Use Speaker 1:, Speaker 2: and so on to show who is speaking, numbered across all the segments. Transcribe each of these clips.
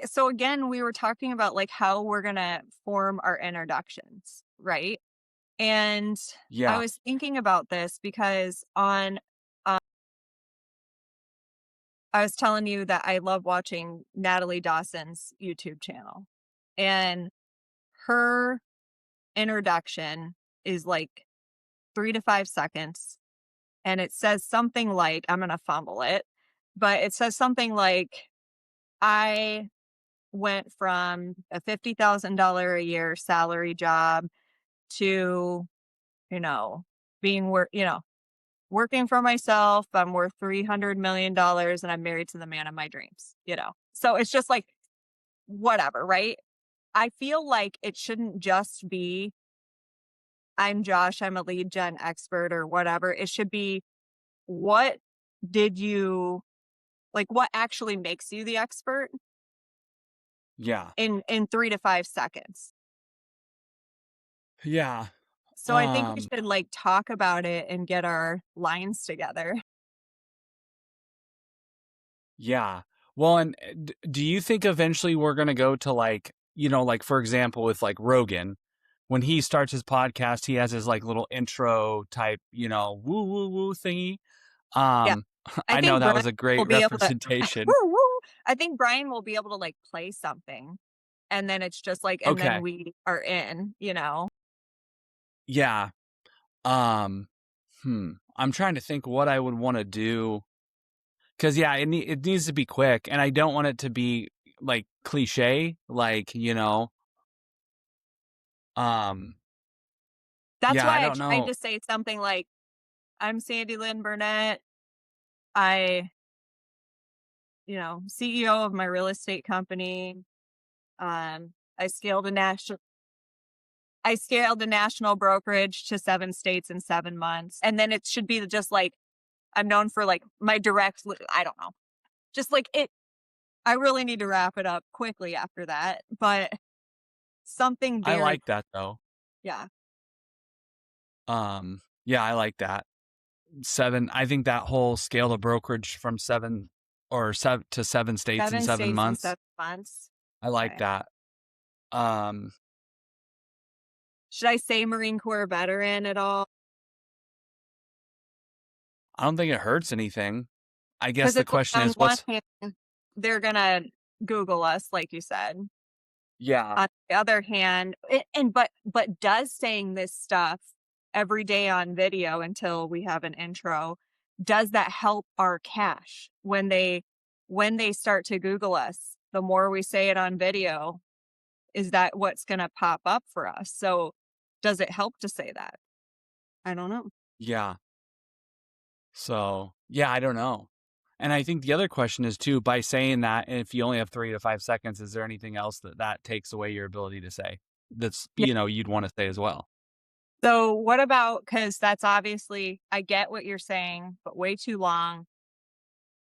Speaker 1: so again, we were talking about like how we're going to form our introductions, right? And I
Speaker 2: Yeah.
Speaker 1: was thinking about this because uh, I was telling you that I love watching Natalie Dawson's YouTube channel, and her introduction is like 3 to 5 seconds. And it says something like, I'm going to fumble it, but it says something like, I went from a $50,000 a year salary job to, you know, working for myself. I'm worth $300 million and I'm married to the man of my dreams. So it's just like, whatever, right? I feel like it shouldn't just be, I'm Josh, I'm a lead gen expert or whatever. It should be, what did you what actually makes you the expert
Speaker 2: Yeah.
Speaker 1: in 3 to 5 seconds.
Speaker 2: Yeah.
Speaker 1: So I think we
Speaker 2: Um,
Speaker 1: should like talk about it and get our lines together.
Speaker 2: yeah. Well, and do you think eventually we're going to go to like, like for example, with like Rogan, when he starts his podcast, he has his like little intro type, woo woo woo thingy.
Speaker 1: Yeah.
Speaker 2: Um,
Speaker 1: I
Speaker 2: I know
Speaker 1: think
Speaker 2: that
Speaker 1: Brian
Speaker 2: was a
Speaker 1: will
Speaker 2: great
Speaker 1: be able to
Speaker 2: representation.
Speaker 1: woo, woo. I think Brian will be able to like play something and then it's just like and then
Speaker 2: Okay.
Speaker 1: we are in.
Speaker 2: Yeah. Um, I'm trying to think what I would want to do. Cause yeah, it needs to be quick, and I don't want it to be like cliche, like, um,
Speaker 1: That's
Speaker 2: yeah, I
Speaker 1: why I
Speaker 2: don't
Speaker 1: tried
Speaker 2: know.
Speaker 1: to say something like, I'm Sandi Lyn Burnett. I, CEO of my real estate company. Um, I scaled a national I scaled a national brokerage to 7 states in 7 months. And then it should be just like, I'm known for like my I don't know. Just like I really need to wrap it up quickly after that, but something
Speaker 2: I
Speaker 1: very,
Speaker 2: like that though.
Speaker 1: yeah,
Speaker 2: Yeah, I like that. I think that whole scale the brokerage from 7 to 7 states in
Speaker 1: 7
Speaker 2: 7
Speaker 1: states in
Speaker 2: months.
Speaker 1: 7 months.
Speaker 2: I like
Speaker 1: Okay.
Speaker 2: that. Um,
Speaker 1: Should I say Marine Corps veteran at all?
Speaker 2: I don't think it hurts anything. I guess
Speaker 1: Because
Speaker 2: the
Speaker 1: it's like
Speaker 2: question
Speaker 1: on
Speaker 2: is
Speaker 1: one hand, they're gonna Google us, like you said.
Speaker 2: yeah,
Speaker 1: On the other hand, but does saying this stuff every day on video until we have an intro, does that help our cash when they start to Google us? The more we say it on video, is that what's going to pop up for us? So does it help to say that? I don't know.
Speaker 2: yeah. So, yeah, I don't know. And I think the other question is too, by saying that, if you only have 3 to 5 seconds, is there anything else that takes away your ability to say that's,
Speaker 1: Yeah.
Speaker 2: you'd want to say as well?
Speaker 1: So what about, because that's obviously, I get what you're saying, but way too long.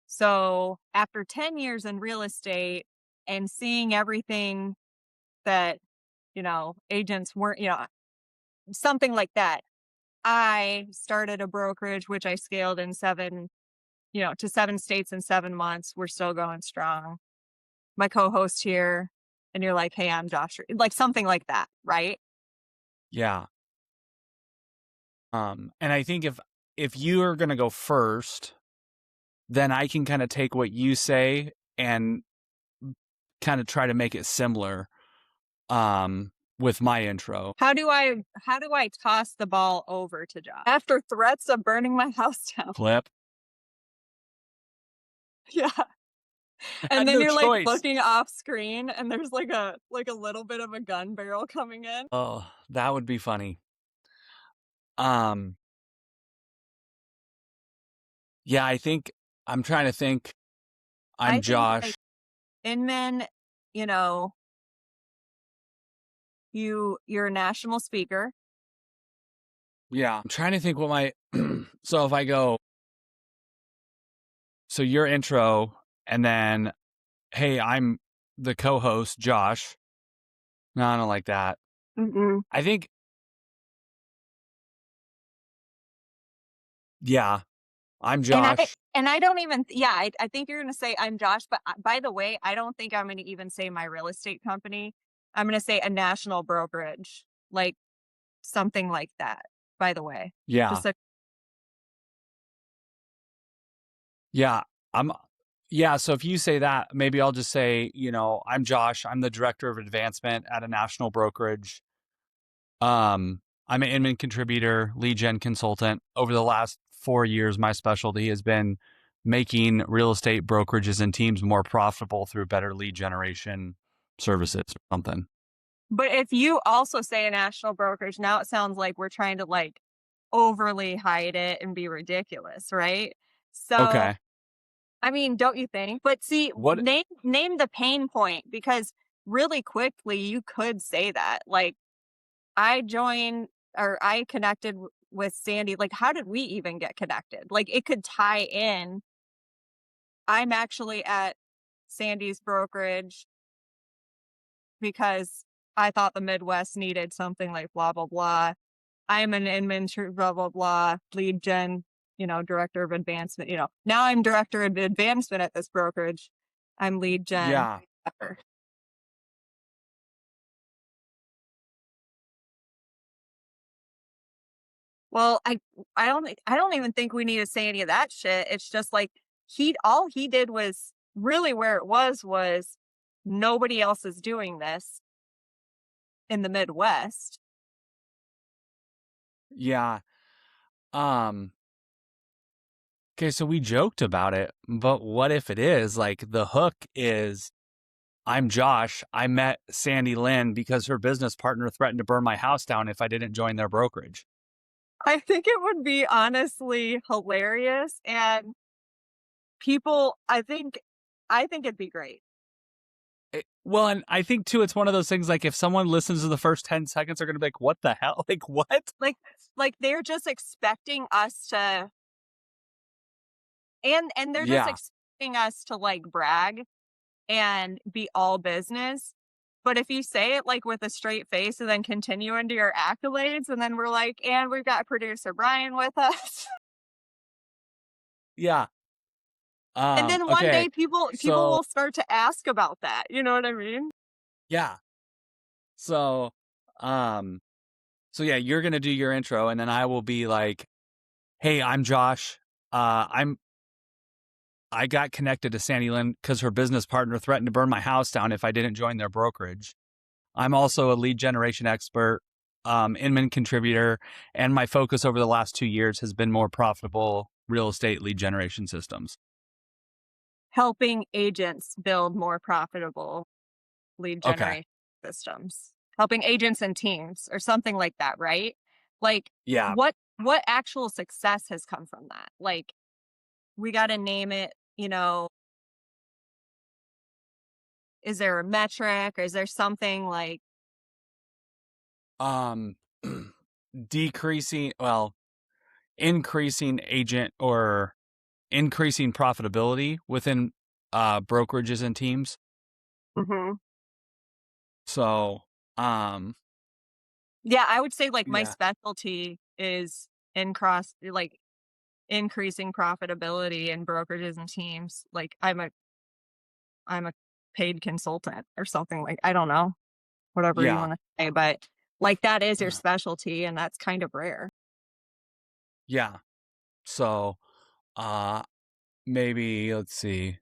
Speaker 1: So after 10 years in real estate and seeing everything that, agents weren't, something like that, I started a brokerage, which I scaled to 7 states in 7 months. We're still going strong. My co-host here, and you're like, hey, I'm Josh, like something like that. Right.
Speaker 2: Yeah. And I think if you are going to go first, then I can kind of take what you say and kind of try to make it similar with my intro.
Speaker 1: How do I toss the ball over to Josh after threats of burning my house down?
Speaker 2: Clip.
Speaker 1: Yeah.
Speaker 2: I
Speaker 1: And
Speaker 2: had
Speaker 1: then
Speaker 2: no
Speaker 1: you're like
Speaker 2: choice.
Speaker 1: looking off screen and there's like a little bit of a gun barrel coming in.
Speaker 2: Oh, that would be funny. Um, yeah, I think I'm trying to think. I'm
Speaker 1: I think
Speaker 2: Josh.
Speaker 1: like Inman, you know, you're a national speaker.
Speaker 2: Yeah, I'm trying to think what my so if I go so your intro and then hey, I'm the co-host Josh. No, I don't like that.
Speaker 1: Mm-mm.
Speaker 2: I think yeah, I'm
Speaker 1: And I
Speaker 2: Josh.
Speaker 1: and I don't even I think you're gonna say I'm Josh, but by the way, I don't think I'm gonna even say my real estate company. I'm gonna say a national brokerage, like something like that. By the way,
Speaker 2: Yeah.
Speaker 1: just a
Speaker 2: Yeah. I'm yeah, so if you say that, maybe I'll just say, I'm Josh. I'm the director of advancement at a national brokerage. I'm an Inman contributor, lead gen consultant. Over the last 4 years, my specialty has been making real estate brokerages and teams more profitable through better lead generation services or something.
Speaker 1: But if you also say a national brokerage, now it sounds like we're trying to like overly hide it and be ridiculous, right? So,
Speaker 2: Okay.
Speaker 1: I mean, don't you think? But see,
Speaker 2: What?
Speaker 1: name the pain point because really quickly you could say that. Like I joined or I connected with Sandi. Like, how did we even get connected? Like, it could tie in. I'm actually at Sandi's brokerage because I thought the Midwest needed something like blah, blah, blah. I'm an admin, blah, blah, blah, lead gen, director of advancement. Now I'm director of advancement at this brokerage. I'm lead gen.
Speaker 2: Yeah.
Speaker 1: Well, I don't even think we need to say any of that shit. It's just like all he did was really where it was nobody else is doing this in the Midwest.
Speaker 2: Yeah. Um, okay, so we joked about it, but what if it is like the hook is I'm Josh. I met Sandi Lyn because her business partner threatened to burn my house down if I didn't join their brokerage.
Speaker 1: I think it would be honestly hilarious and people I think it'd be great.
Speaker 2: Well, and I think too, it's one of those things like if someone listens to the first 10 seconds, they're going to be like, what the hell? Like, what?
Speaker 1: Like they're just expecting us to and they're just
Speaker 2: Yeah.
Speaker 1: expecting us to like brag and be all business. But if you say it like with a straight face and then continue into your accolades, and then we're like, and we've got producer Brian with us.
Speaker 2: Yeah.
Speaker 1: And then one
Speaker 2: Okay.
Speaker 1: day people
Speaker 2: So,
Speaker 1: will start to ask about that. You know what I mean?
Speaker 2: yeah. So, um, so yeah, you're going to do your intro and then I will be like, hey, I'm Josh. I got connected to Sandi Lyn because her business partner threatened to burn my house down if I didn't join their brokerage. I'm also a lead generation expert, Inman contributor, and my focus over the last 2 years has been more profitable real estate lead generation systems.
Speaker 1: Helping agents build more profitable lead
Speaker 2: Okay.
Speaker 1: generation systems. Helping agents and teams or something like that, right? Like
Speaker 2: Yeah.
Speaker 1: what actual success has come from that? Like we got to name it, is there a metric or is there something like
Speaker 2: Um, increasing agent or increasing profitability within brokerages and teams.
Speaker 1: Mhm.
Speaker 2: So, um,
Speaker 1: Yeah, I would say like my
Speaker 2: yeah,
Speaker 1: specialty is increasing profitability in brokerages and teams. Like I'm a paid consultant or something like I don't know, whatever you
Speaker 2: yeah,
Speaker 1: want to say, but like that is your specialty and that's kind of rare.
Speaker 2: yeah. So, uh, maybe let's see.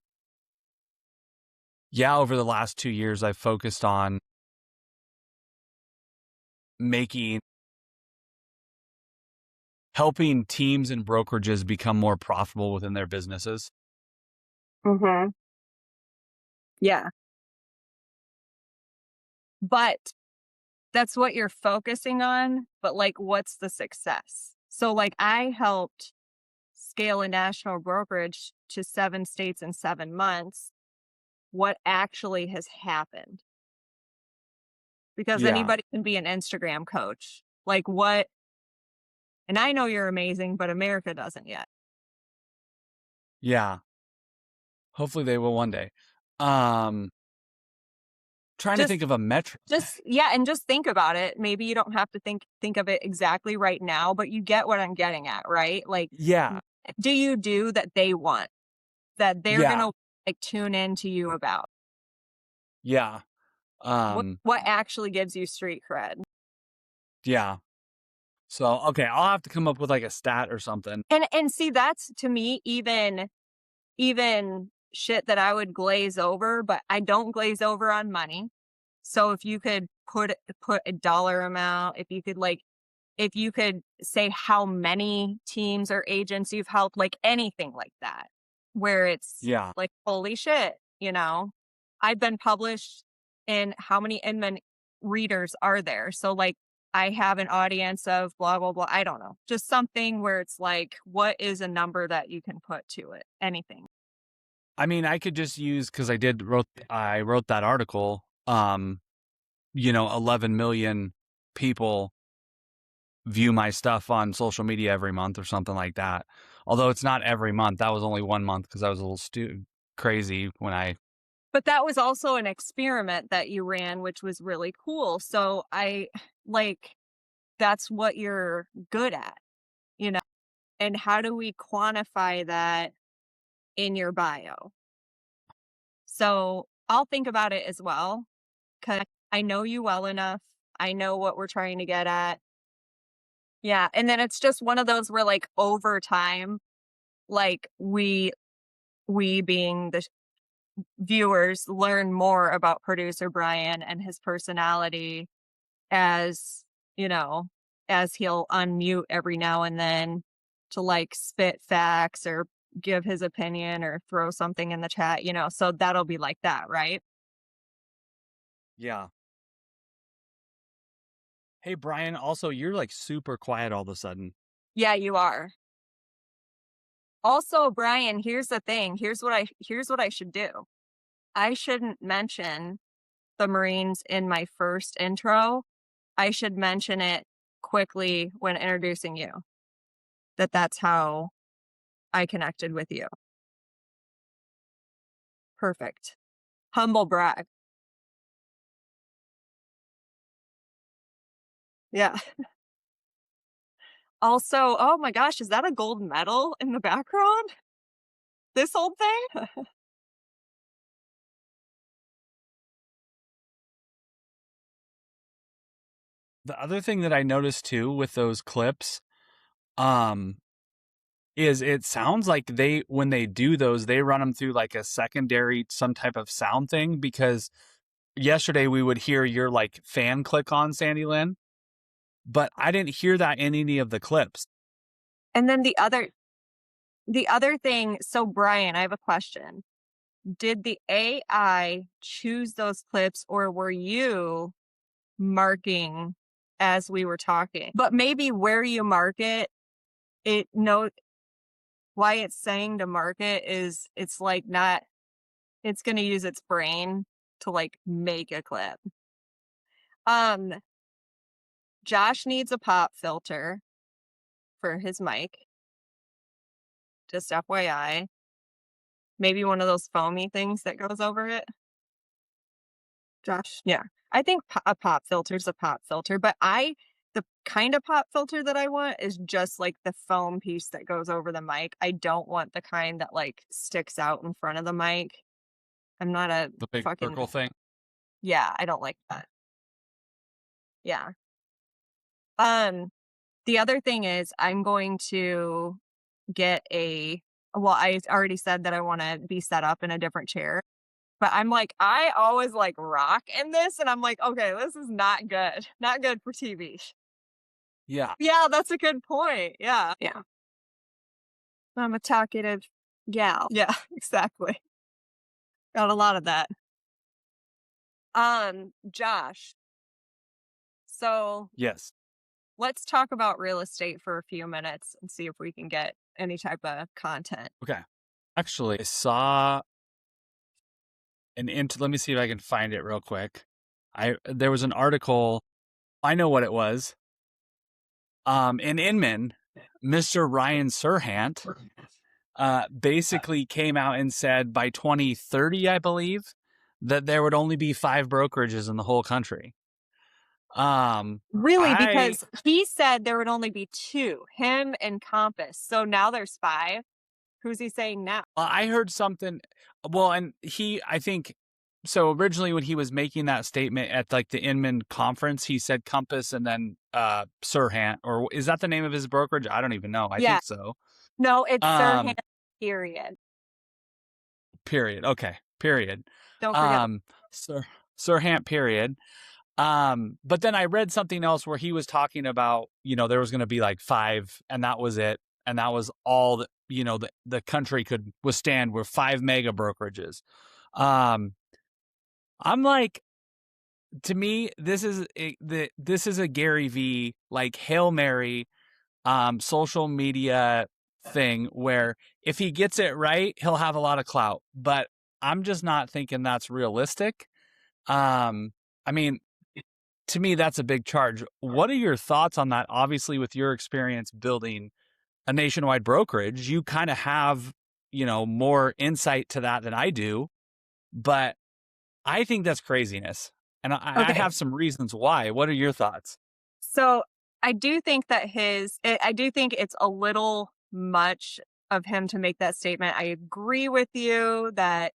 Speaker 2: Yeah, over the last 2 years, I've focused on making helping teams and brokerages become more profitable within their businesses.
Speaker 1: Mhm. Yeah. But that's what you're focusing on, but like what's the success? So like I helped scale a national brokerage to 7 states in 7 months. What actually has happened? Because
Speaker 2: Yeah,
Speaker 1: anybody can be an Instagram coach. Like what and I know you're amazing, but America doesn't yet.
Speaker 2: yeah. Hopefully they will one day. Um, trying to think
Speaker 1: Just
Speaker 2: of a metric.
Speaker 1: yeah, and just think about it. Maybe you don't have to think of it exactly right now, but you get what I'm getting at, right? Like
Speaker 2: Yeah,
Speaker 1: do you do that they want, that they're
Speaker 2: Yeah.
Speaker 1: gonna like tune into you about?
Speaker 2: Yeah.
Speaker 1: What actually gives you street cred?
Speaker 2: Yeah. So, okay, I'll have to come up with like a stat or something.
Speaker 1: And see, that's to me even shit that I would glaze over, but I don't glaze over on money. So if you could put a dollar amount, if you could say how many teams or agents you've helped, like anything like that, where it's
Speaker 2: Yeah.
Speaker 1: like, holy shit, I've been published in how many Inman readers are there? So like I have an audience of blah, blah, blah. I don't know. Just something where it's like, what is a number that you can put to it? Anything.
Speaker 2: I mean, I could just use because I wrote that article. 11 million people view my stuff on social media every month or something like that. Although it's not every month. That was only 1 month because I was a little crazy when I.
Speaker 1: But that was also an experiment that you ran, which was really cool. So like, that's what you're good at, you know? And how do we quantify that in your bio? So I'll think about it as well, because I know you well enough. I know what we're trying to get at. Yeah. And then it's just one of those where like over time, like we being the viewers learn more about producer Brian and his personality as, you know, as he'll unmute every now and then to like spit facts or give his opinion or throw something in the chat, so that'll be like that, right?
Speaker 2: Yeah. Hey, Brian, also, you're like super quiet all of a sudden.
Speaker 1: Yeah, you are. Also, Brian, here's the thing. Here's what I should do. I shouldn't mention the Marines in my first intro. I should mention it quickly when introducing you. That's how I connected with you. Perfect. Humble brag. Yeah. Also, oh my gosh, is that a gold medal in the background? This old thing?
Speaker 2: The other thing that I noticed too with those clips, um, is it sounds like when they do those, they run them through like a secondary, some type of sound thing, because yesterday we would hear your like fan click on Sandi Lyn, but I didn't hear that in any of the clips.
Speaker 1: And then the other thing, so Brian, I have a question. Did the AI choose those clips or were you marking as we were talking? But maybe where you mark it know why it's saying to mark it is it's like not it's going to use its brain to like make a clip. Um Josh needs a pop filter for his mic. Just FYI. Maybe one of those foamy things that goes over it. Josh, yeah. I think a pop filter's a pop filter, but the kind of pop filter that I want is just like the foam piece that goes over the mic. I don't want the kind that like sticks out in front of the mic. I'm not a
Speaker 2: The big
Speaker 1: fucking,
Speaker 2: circle thing.
Speaker 1: yeah, I don't like that. Yeah. Um, the other thing is I'm going to get well, I already said that I want to be set up in a different chair. But I'm like, I always like rock in this, and I'm like, okay, this is not good. Not good for TV.
Speaker 2: Yeah.
Speaker 1: Yeah, that's a good point. Yeah. Yeah. I'm a talkative gal. Yeah, exactly. Got a lot of that. Josh. So
Speaker 2: Yes.
Speaker 1: let's talk about real estate for a few minutes and see if we can get any type of content.
Speaker 2: Okay. Actually, I saw let me see if I can find it real quick. There was an article. I know what it was. In Inman, Mr. Ryan Serhant basically came out and said by 2030, I believe, that there would only be 5 brokerages in the whole country.
Speaker 1: Really?
Speaker 2: I
Speaker 1: Because he said there would only be 2, him and Compass. So now there's 5. Who's he saying now?
Speaker 2: I heard something. Well, and I think, so originally when he was making that statement at like the Inman conference, he said Compass and then Serhant, or is that the name of his brokerage? I don't even know. I
Speaker 1: Yeah.
Speaker 2: think so.
Speaker 1: No, it's
Speaker 2: Um,
Speaker 1: Serhant, period.
Speaker 2: period. Okay. Period.
Speaker 1: Don't forget the
Speaker 2: Um, Sir Serhant. Period. But then I read something else where he was talking about, there was going to be like 5, and that was it, and that was all that the country could withstand were 5 mega brokerages. Um, I'm like, to me, this is a Gary V like Hail Mary social media thing where if he gets it right, he'll have a lot of clout. But I'm just not thinking that's realistic. I mean, to me, that's a big charge. What are your thoughts on that? Obviously, with your experience building a nationwide brokerage, you kind of have, more insight to that than I do. But I think that's craziness. And I
Speaker 1: Okay.
Speaker 2: have some reasons why. What are your thoughts?
Speaker 1: So I do think that I do think it's a little much of him to make that statement. I agree with you that,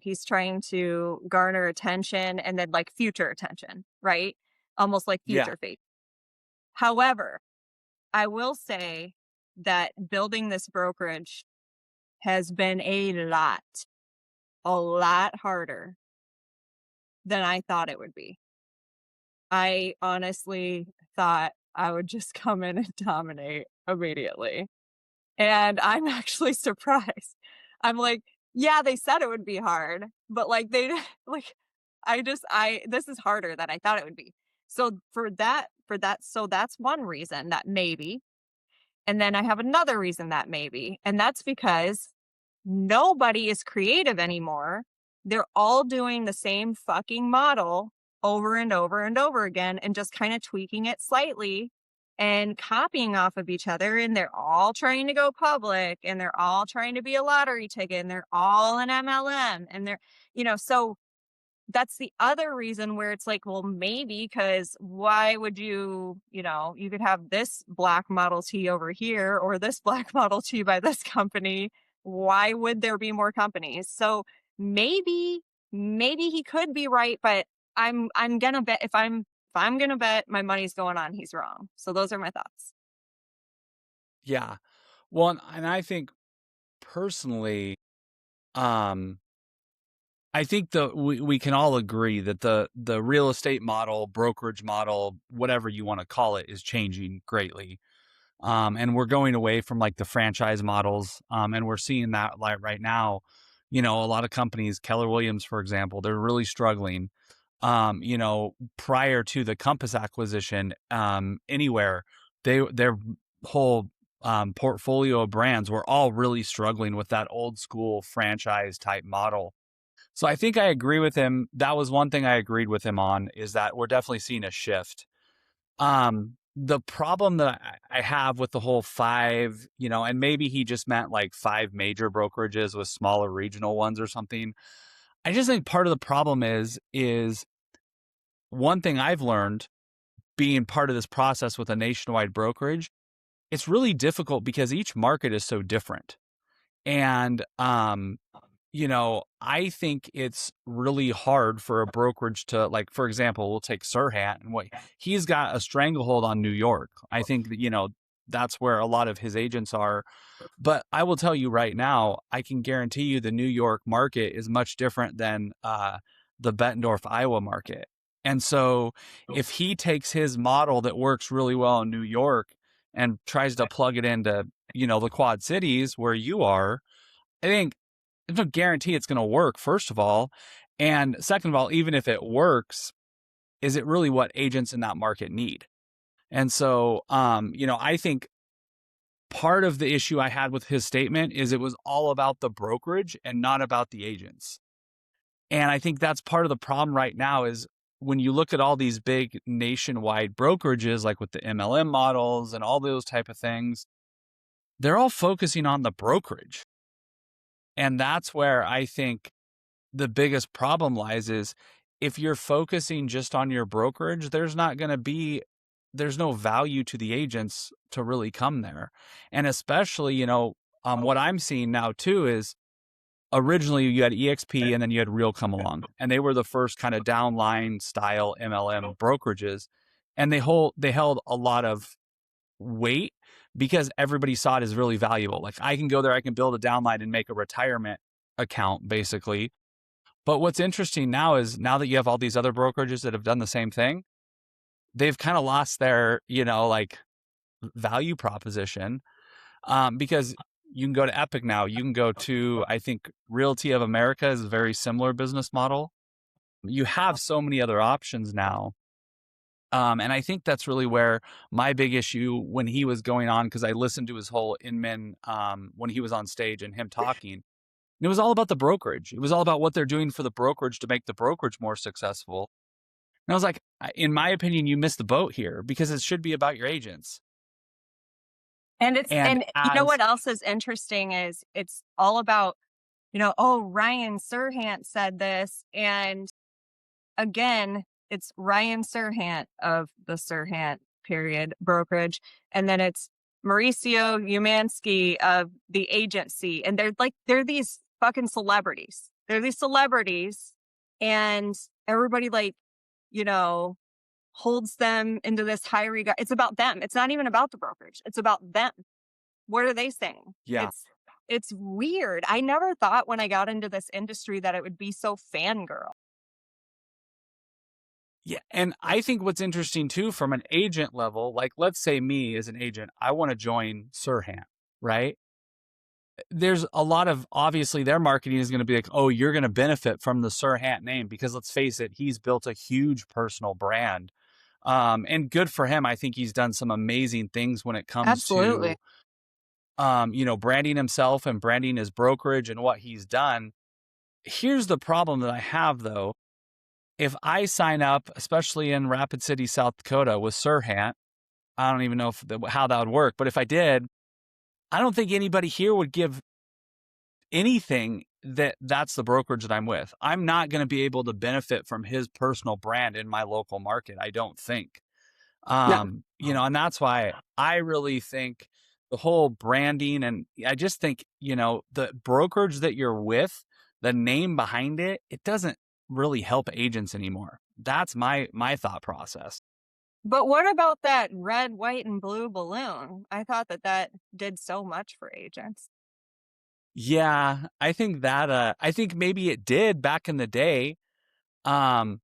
Speaker 1: he's trying to garner attention and then like future attention, right? Almost like
Speaker 2: Yeah.
Speaker 1: future fate. However, I will say that building this brokerage has been a lot harder than I thought it would be. I honestly thought I would just come in and dominate immediately, and I'm actually surprised. I'm like, "Yeah, they said it would be hard, but, like, they like, I this is harder than I thought it would be." So, so that's one reason that maybe, and then I have another reason that maybe, and that's because nobody is creative anymore. They're all doing the same fucking model over and over and over again and just kind of tweaking it slightly and copying off of each other. And they're all trying to go public and they're all trying to be a lottery ticket and they're all an MLM and so that's the other reason where it's like, well, maybe because why would you could have this black Model T over here or this black Model T by this company. Why would there be more companies? So maybe he could be right, but I'm gonna bet if I'm gonna bet my money's going on he's wrong. So those are my thoughts.
Speaker 2: Yeah. Well, and I think personally, um, I think we can all agree that the real estate model, brokerage model, whatever you want to call it, is changing greatly. And we're going away from like the franchise models. And we're seeing that like right now, a lot of companies, Keller Williams, for example, they're really struggling. Prior to the Compass acquisition, anywhere, their whole portfolio of brands were all really struggling with that old school franchise type model. So I think I agree with him. That was one thing I agreed with him on, is that we're definitely seeing a shift. The problem that I have with the whole 5, and maybe he just meant like 5 major brokerages with smaller regional ones or something. I just think part of the problem is one thing I've learned being part of this process with a nationwide brokerage, it's really difficult because each market is so different. And I think it's really hard for a brokerage to, like, for example, we'll take Serhant and what he's got a stranglehold on New York. I think that, that's where a lot of his agents are. But I will tell you right now, I can guarantee you the New York market is much different than the Bettendorf, Iowa market. And so if he takes his model that works really well in New York and tries to plug it into, the Quad Cities where you are, I think there's no guarantee it's going to work, first of all. And second of all, even if it works, is it really what agents in that market need? And so, I think part of the issue I had with his statement is it was all about the brokerage and not about the agents. And I think that's part of the problem right now is when you look at all these big nationwide brokerages, like with the MLM models and all those type of things, they're all focusing on the brokerage. And that's where I think the biggest problem lies is if you're focusing just on your brokerage, there's no value to the agents to really come there. And especially, what I'm seeing now too is originally you had EXP and then you had Real come along, and they were the first kind of downline style MLM brokerages. And they held a lot of weight because everybody saw it as really valuable. Like, I can go there, I can build a downline and make a retirement account basically. But what's interesting now is now that you have all these other brokerages that have done the same thing, they've kind of lost their, like value proposition. Because you can go to Epic now, you can go to, I think Realty of America is a very similar business model. You have so many other options now. And I think that's really where my big issue when he was going on, because I listened to his whole Inman when he was on stage and him talking. And it was all about the brokerage. It was all about what they're doing for the brokerage to make the brokerage more successful. And I was like, in my opinion, you missed the boat here, because it should be about your agents.
Speaker 1: And
Speaker 2: And
Speaker 1: you know what else is interesting is it's all about, oh, Ryan Serhant said this. And again, it's Ryan Serhant of the Serhant period brokerage. And then it's Mauricio Umansky of the agency. And they're these fucking celebrities. They're these celebrities. And everybody holds them into this high regard. It's about them. It's not even about the brokerage. It's about them. What are they saying?
Speaker 2: yeah.
Speaker 1: It's weird. I never thought when I got into this industry that it would be so fangirl.
Speaker 2: Yeah. And I think what's interesting too, from an agent level, like let's say me as an agent, I want to join Serhant, right? There's a lot of, obviously their marketing is going to be like, oh, you're going to benefit from the Serhant name, because let's face it, he's built a huge personal brand. And good for him. I think he's done some amazing things when it comes
Speaker 1: Absolutely.
Speaker 2: to, branding himself and branding his brokerage and what he's done. Here's the problem that I have though. If I sign up, especially in Rapid City, South Dakota with Serhant, I don't even know how that would work. But if I did, I don't think anybody here would give anything that's the brokerage that I'm with. I'm not going to be able to benefit from his personal brand in my local market, I don't think.
Speaker 1: No.
Speaker 2: And that's why I really think the whole branding, and I just think, the brokerage that you're with, the name behind it, it doesn't really help agents anymore. That's my thought process.
Speaker 1: But what about that red, white, and blue balloon? I thought that did so much for agents.
Speaker 2: Yeah, I think I think maybe it did back in the day. Um,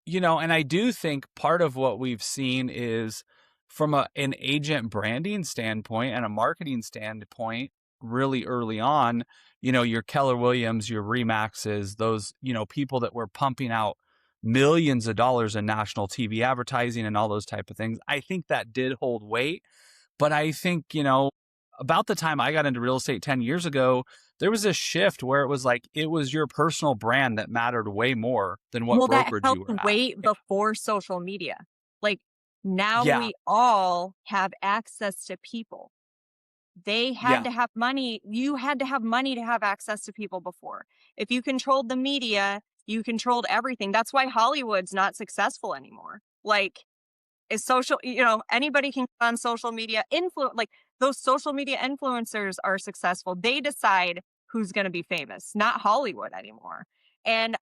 Speaker 2: and I do think part of what we've seen is from an agent branding standpoint and a marketing standpoint, really early on, your Keller Williams, your Remaxes, those, people that were pumping out millions of dollars in national TV advertising and all those type of things. I think that did hold weight. But I think, about the time I got into real estate 10 years ago, there was a shift where it was like, it was your personal brand that mattered way more than what
Speaker 1: Well, that
Speaker 2: brokerage you
Speaker 1: helped
Speaker 2: were at.
Speaker 1: way before social media. Like, now
Speaker 2: Yeah.
Speaker 1: we all have access to people. They had
Speaker 2: Yeah.
Speaker 1: to have money. You had to have money to have access to people before. If you controlled the media, you controlled everything. That's why Hollywood's not successful anymore. Like, is social, anybody can go on social media like those social media influencers are successful. They decide who's going to be famous, not Hollywood anymore. And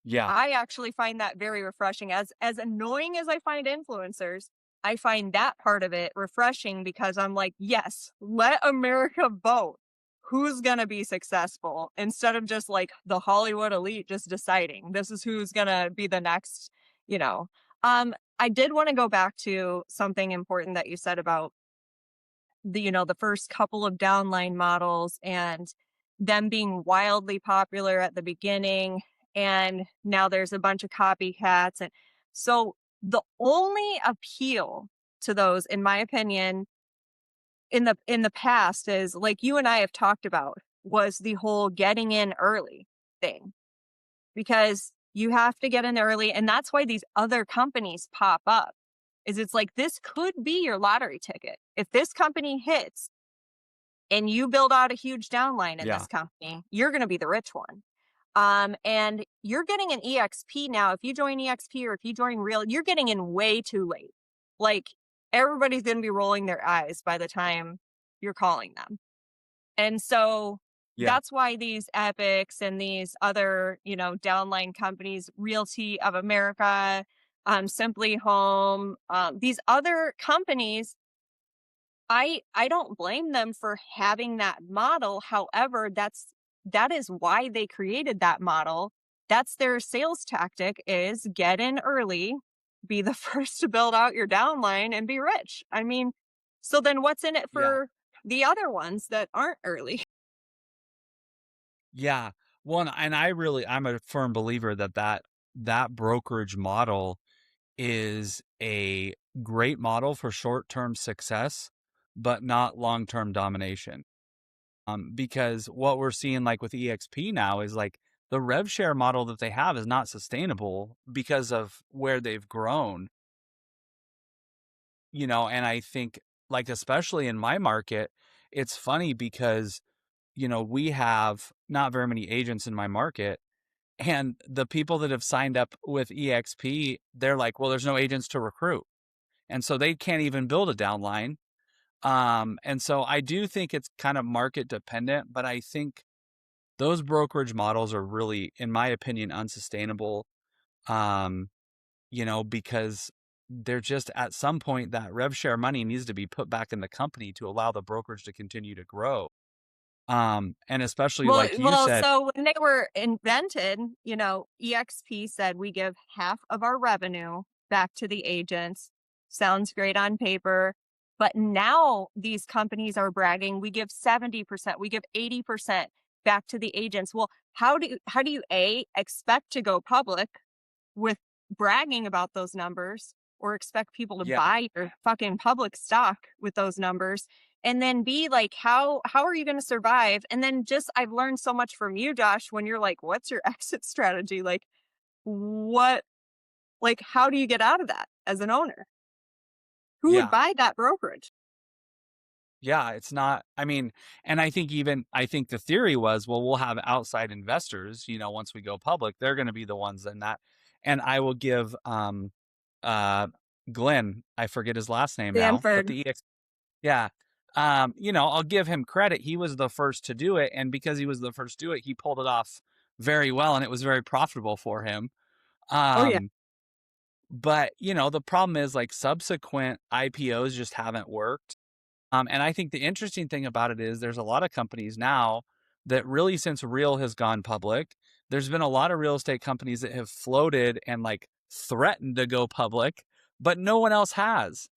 Speaker 2: Yeah.
Speaker 1: I actually find that very refreshing. As annoying as I find influencers, I find that part of it refreshing, because I'm like, yes, let America vote who's going to be successful, instead of just like the Hollywood elite just deciding this is who's going to be the next, you know. I did want to go back to something important that you said about the first couple of downline models and them being wildly popular at the beginning, and now there's a bunch of copycats. And so the only appeal to those, in my opinion, in the past, is like you and I have talked about, was the whole getting in early thing, because you have to get in early, and that's why these other companies pop up. It's like, this could be your lottery ticket. If this company hits and you build out a huge downline in
Speaker 2: Yeah.
Speaker 1: this company, you're going to be the rich one. And you're getting an EXP now. If you join EXP or if you join Real, you're getting in way too late. Like everybody's going to be rolling their eyes by the time you're calling them. And so
Speaker 2: Yeah.
Speaker 1: that's why these Epics and these other, downline companies, Realty of America, Simply Home, these other companies, I don't blame them for having that model. However, that is why they created that model. That's their sales tactic, is get in early, be the first to build out your downline and be rich. I mean, so then what's in it
Speaker 2: Yeah.
Speaker 1: for the other ones that aren't early?
Speaker 2: Yeah. Well, and I'm a firm believer that brokerage model is a great model for short-term success, but not long-term domination. Because what we're seeing like with EXP now is like the rev share model that they have is not sustainable because of where they've grown, and I think like especially in my market, it's funny because, we have not very many agents in my market. And the people that have signed up with EXP, they're like, well, there's no agents to recruit. And so they can't even build a downline. And so I do think it's kind of market dependent, but I think those brokerage models are really, in my opinion, unsustainable. Um, because they're just at some point that rev share money needs to be put back in the company to allow the brokerage to continue to grow. And especially
Speaker 1: Well
Speaker 2: like you
Speaker 1: well,
Speaker 2: said,
Speaker 1: so when they were invented, EXP said we give half of our revenue back to the agents. Sounds great on paper, but now these companies are bragging, we give 70%, we give 80% back to the agents. Well, how do you A, expect to go public with bragging about those numbers, or expect people to
Speaker 2: yeah,
Speaker 1: buy your fucking public stock with those numbers? And then B, like how are you going to survive? And then just I've learned so much from you, Josh, when you're like, what's your exit strategy? Like what like how do you get out of that as an owner? Who would
Speaker 2: yeah.
Speaker 1: buy that brokerage?
Speaker 2: Yeah, it's not, I mean, and I think the theory was, well, we'll have outside investors, once we go public, they're going to be the ones in that. And I will give, uh, Glenn, I forget his last name now, but
Speaker 1: Stanford.
Speaker 2: the EX, yeah. I'll give him credit. He was the first to do it. And because he was the first to do it, he pulled it off very well and it was very profitable for him.
Speaker 1: Oh yeah.
Speaker 2: Um, but the problem is like subsequent IPOs just haven't worked. And I think the interesting thing about it is there's a lot of companies now that really, since Real has gone public, there's been a lot of real estate companies that have floated and like threatened to go public, but no one else has.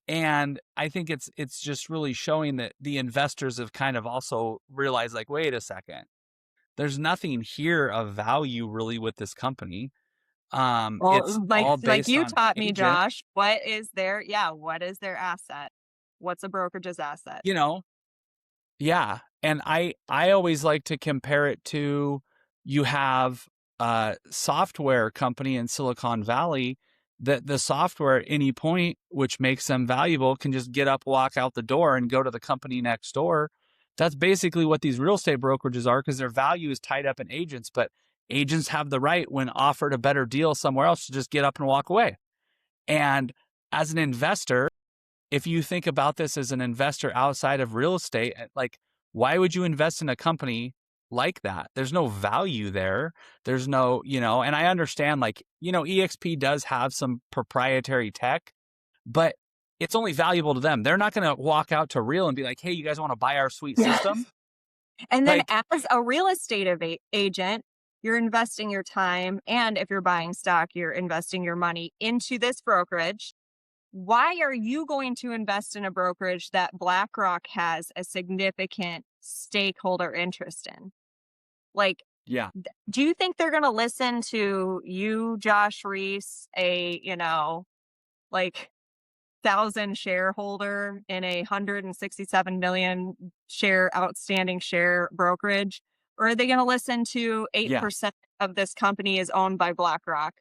Speaker 2: And I think it's just really showing that the investors have kind of also realized like, wait a second, there's nothing here of value really with this company. It's
Speaker 1: Well, like
Speaker 2: all
Speaker 1: like
Speaker 2: based
Speaker 1: you
Speaker 2: on
Speaker 1: taught me,
Speaker 2: agent,
Speaker 1: Josh, what is their asset? What's a brokerage's asset?
Speaker 2: you know, Yeah, and I always like to compare it to you have a software company in Silicon Valley that the software at any point, which makes them valuable, can just get up, walk out the door, and go to the company next door. That's basically what these real estate brokerages are because their value is tied up in agents, but agents have the right when offered a better deal somewhere else to just get up and walk away. And as an investor, if you think about this as an investor outside of real estate, like, why would you invest in a company like that? There's no value there. There's no, and I understand, like, EXP does have some proprietary tech, but it's only valuable to them. They're not going to walk out to Real and be like, hey, you guys want to buy our sweet system?
Speaker 1: Yes. And then
Speaker 2: Like,
Speaker 1: as a real estate agent, you're investing your time. And if you're buying stock, you're investing your money into this brokerage. Why are you going to invest in a brokerage that BlackRock has a significant stakeholder interest in? Like,
Speaker 2: yeah,
Speaker 1: do you think they're going to listen to you, Josh Ries, like 1,000 shareholder in a 167 million share outstanding share brokerage? Or are they going to listen to
Speaker 2: yeah,
Speaker 1: 8% of this company is owned by BlackRock?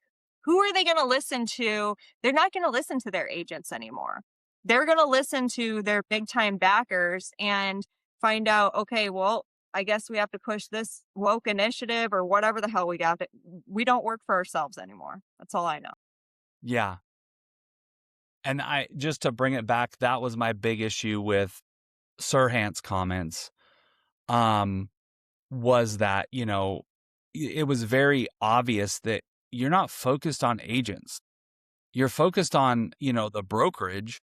Speaker 1: Who are they going to listen to? They're not going to listen to their agents anymore. They're going to listen to their big time backers and find out, okay, well, I guess we have to push this woke initiative or whatever the hell we got. We don't work for ourselves anymore. That's all I know.
Speaker 2: Yeah. And I just to bring it back, that was my big issue with Serhant's comments. Um, was that, it was very obvious that you're not focused on agents. You're focused on, the brokerage,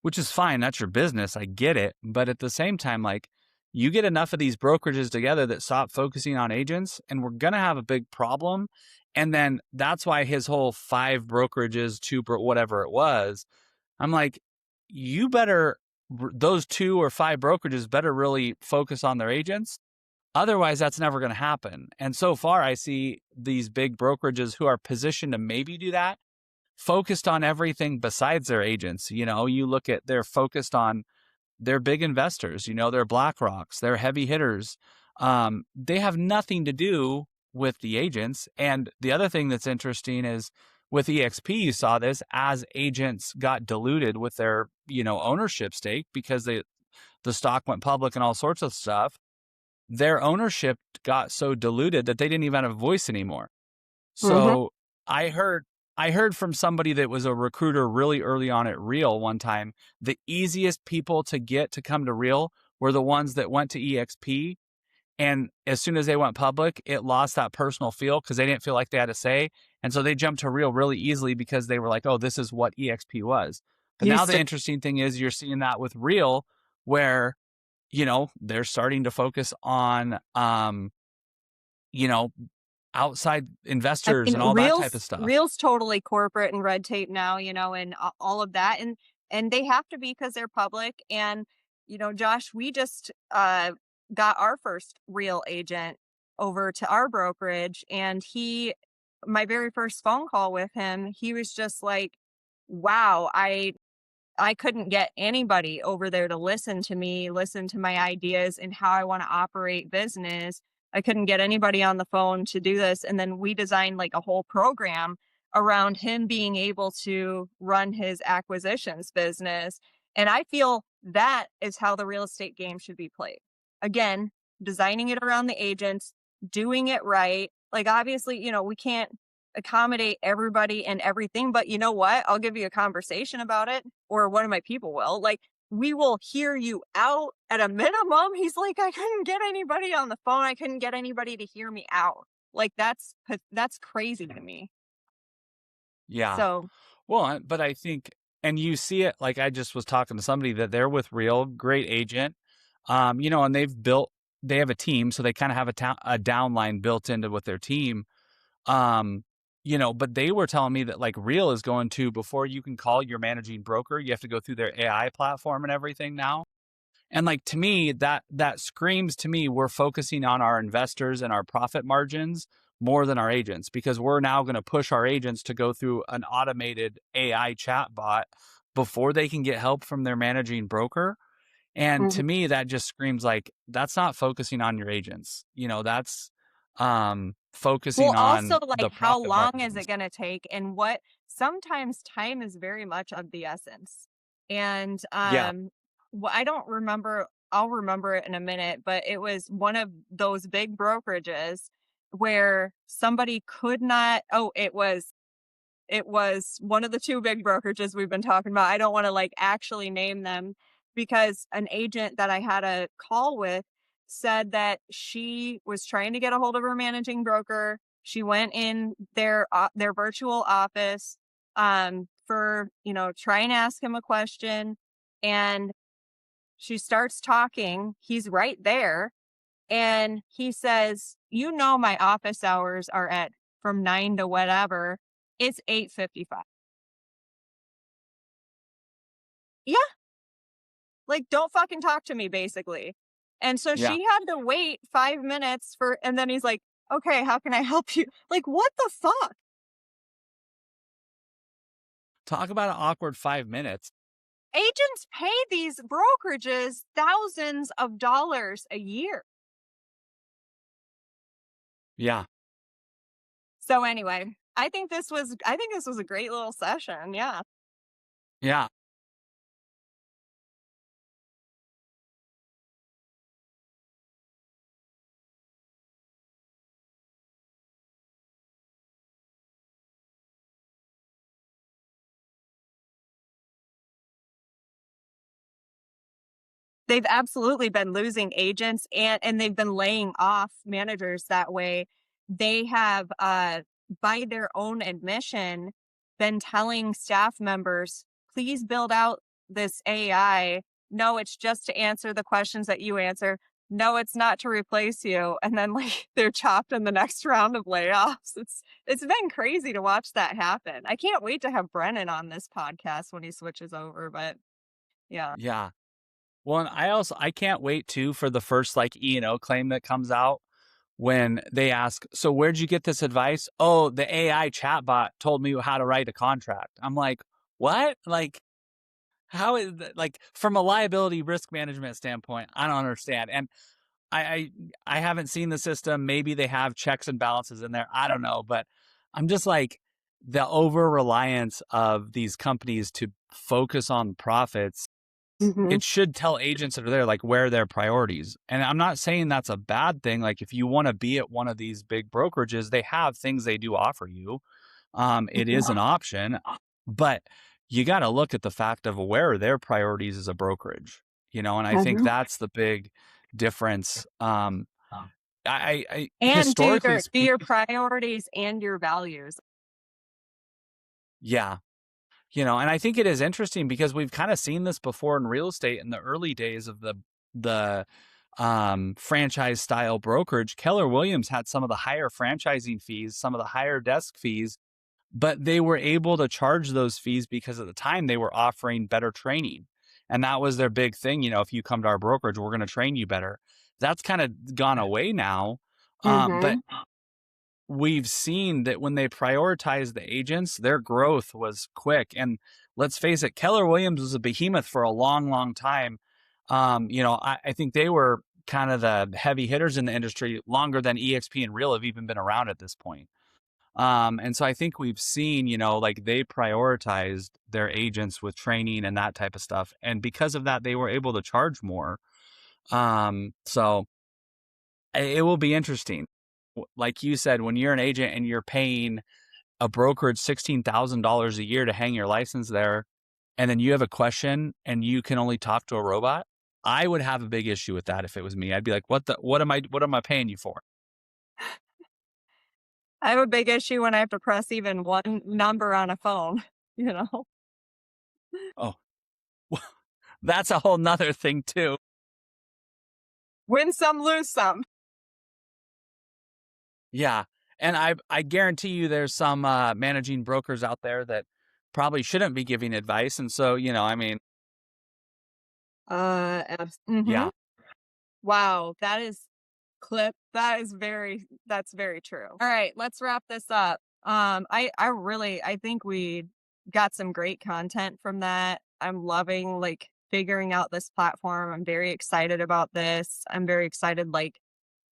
Speaker 2: which is fine. That's your business. I get it. But at the same time, like, you get enough of these brokerages together that stop focusing on agents, and we're going to have a big problem. And then that's why his whole 5 brokerages, whatever it was, I'm like, you better, those 2 or 5 brokerages better really focus on their agents. Otherwise, that's never going to happen. And so far, I see these big brokerages who are positioned to maybe do that, focused on everything besides their agents. You look at, they're focused on their big investors, their BlackRocks, their heavy hitters. They have nothing to do with the agents. And the other thing that's interesting is with EXP, you saw this as agents got diluted with their, ownership stake because the stock went public and all sorts of stuff. Their ownership got so diluted that they didn't even have a voice anymore.
Speaker 1: Mhm.
Speaker 2: So I heard from somebody that was a recruiter really early on at Real one time, the easiest people to get to come to Real were the ones that went to EXP. And as soon as they went public, it lost that personal feel because they didn't feel like they had a say. And so they jumped to Real really easily because they were like, oh, this is what EXP was. But now
Speaker 1: Used
Speaker 2: the
Speaker 1: to.
Speaker 2: interesting thing is you're seeing that with Real where, they're starting to focus on, you know, outside
Speaker 1: I
Speaker 2: investors
Speaker 1: mean,
Speaker 2: and all that type of stuff.
Speaker 1: Real's totally corporate and red tape now, and all of that, and they have to be because they're public. And Josh, we just got our first Real agent over to our brokerage, and my very first phone call with him, he was just like, "Wow, I couldn't get anybody over there to listen to me, listen to my ideas and how I want to operate business. I couldn't get anybody on the phone to do this." And then we designed like a whole program around him being able to run his acquisitions business. And I feel that is how the real estate game should be played. Again, designing it around the agents, doing it right. Like, obviously, we can't accommodate everybody and everything, but you know what? I'll give you a conversation about it, or one of my people will. Like, we will hear you out at a minimum. He's like, I couldn't get anybody on the phone. I couldn't get anybody to hear me out. Like, that's crazy to me.
Speaker 2: Yeah.
Speaker 1: So,
Speaker 2: Well, but I think, and you see it, like I just was talking to somebody that they're with Real, great agent, and they have a team, so they kind of have a downline built into with their team. Um, but they were telling me that like Real is going to, before you can call your managing broker, you have to go through their AI platform and everything now. And like to me, that screams to me we're focusing on our investors and our profit margins more than our agents, because we're now going to push our agents to go through an automated AI chat bot before they can get help from their managing broker. And
Speaker 1: mhm.
Speaker 2: to me, that just screams like that's not focusing on your agents. That's
Speaker 1: Well,
Speaker 2: focusing
Speaker 1: also,
Speaker 2: on
Speaker 1: like,
Speaker 2: the
Speaker 1: how
Speaker 2: profit
Speaker 1: long is it
Speaker 2: margins.
Speaker 1: going to take? And sometimes time is very much of the essence. And
Speaker 2: Yeah.
Speaker 1: I don't remember, I'll remember it in a minute, but it was one of those big brokerages where somebody could not, oh, it was one of the 2 big brokerages we've been talking about. I don't wanna, like, actually name them, because an agent that I had a call with said that she was trying to get a hold of her managing broker. She went in their virtual office, for, try and ask him a question, and she starts talking. He's right there, and he says, my office hours are at from 9 to whatever. It's 8:55. Yeah, like, don't fucking talk to me, basically. And so
Speaker 2: Yeah.
Speaker 1: she had to wait 5 minutes and then he's like, "Okay, how can I help you?" Like, what the fuck?
Speaker 2: Talk about an awkward 5 minutes.
Speaker 1: Agents pay these brokerages thousands of dollars a year.
Speaker 2: Yeah.
Speaker 1: So anyway, I think this was a great little session. Yeah.
Speaker 2: Yeah.
Speaker 1: they've absolutely been losing agents, and they've been laying off managers that way. They have, by their own admission, been telling staff members, please build out this AI. No, it's just to answer the questions that you answer. No, it's not to replace you. And then like they're chopped in the next round of layoffs. It's been crazy to watch that happen. I can't wait to have Brennan on this podcast when he switches over, but yeah.
Speaker 2: Yeah. Well, and I can't wait too for the first like E&O claim that comes out when they ask, so where'd you get this advice? Oh, the AI chatbot told me how to write a contract. I'm like, what? Like, how is that? Like, from a liability risk management standpoint, I don't understand. And I, I haven't seen the system. Maybe they have checks and balances in there. I don't know, but I'm just like the over reliance of these companies to focus on profits.
Speaker 1: Mhm.
Speaker 2: It should tell agents that are there like where are their priorities. And I'm not saying that's a bad thing. Like if you want to be at one of these big brokerages, they have things they do offer you. It is an option, but you got to look at the fact of where are their priorities as a brokerage, and I think
Speaker 1: Mhm.
Speaker 2: that's the big difference. I
Speaker 1: And
Speaker 2: historically
Speaker 1: do your
Speaker 2: speaking,
Speaker 1: priorities and your values.
Speaker 2: yeah, and I think it is interesting because we've kind of seen this before in real estate in the early days of the franchise style brokerage. Keller Williams had some of the higher franchising fees, some of the higher desk fees, but they were able to charge those fees because at the time they were offering better training. And that was their big thing. If you come to our brokerage, we're going to train you better. That's kind of gone away now. But
Speaker 1: Mhm.
Speaker 2: we've seen that when they prioritize the agents, their growth was quick. And let's face it, Keller Williams was a behemoth for a long, long time. I think they were kind of the heavy hitters in the industry longer than EXP and Real have even been around at this point. And so I think we've seen, like they prioritized their agents with training and that type of stuff. And because of that, they were able to charge more. So it will be interesting. Like you said, when you're an agent and you're paying a brokerage $16,000 a year to hang your license there, and then you have a question and you can only talk to a robot, I would have a big issue with that if it was me. I'd be like, what am I paying you for?
Speaker 1: I have a big issue when I have to press even one number on a phone, you know?
Speaker 2: Oh, that's a whole nother thing too.
Speaker 1: Win some, lose some.
Speaker 2: Yeah. And I guarantee you there's some managing brokers out there that probably shouldn't be giving advice. And so, I mean,
Speaker 1: Mhm.
Speaker 2: yeah,
Speaker 1: Wow, that's very true. All right, let's wrap this up. I think we got some great content from that. I'm loving like figuring out this platform. I'm very excited about this. I'm very excited like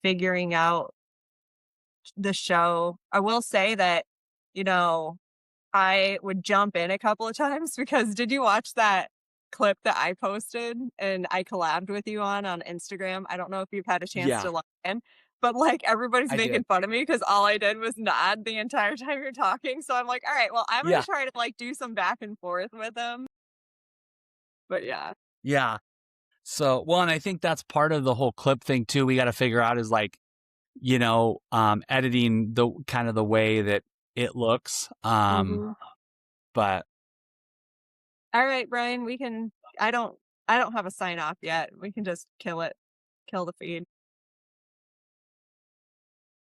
Speaker 1: figuring out the show. I will say that, you know, I would jump in a couple of times because did you watch that clip that I posted and I collabed with you on Instagram? I don't know if you've had a chance
Speaker 2: yeah,
Speaker 1: to look in, but like everybody's
Speaker 2: I
Speaker 1: making
Speaker 2: did.
Speaker 1: fun of me because all I did was nod the entire time you're talking. So I'm like, all right, well, I'm gonna
Speaker 2: Yeah,
Speaker 1: try to like do some back and forth with them. But yeah.
Speaker 2: yeah. So, well, and I think that's part of the whole clip thing too. We got to figure out is like, editing the kind of the way that it looks.
Speaker 1: Mhm.
Speaker 2: But
Speaker 1: All right, Brian, we can I don't I don't have a sign off yet. We can just kill it. Kill the feed.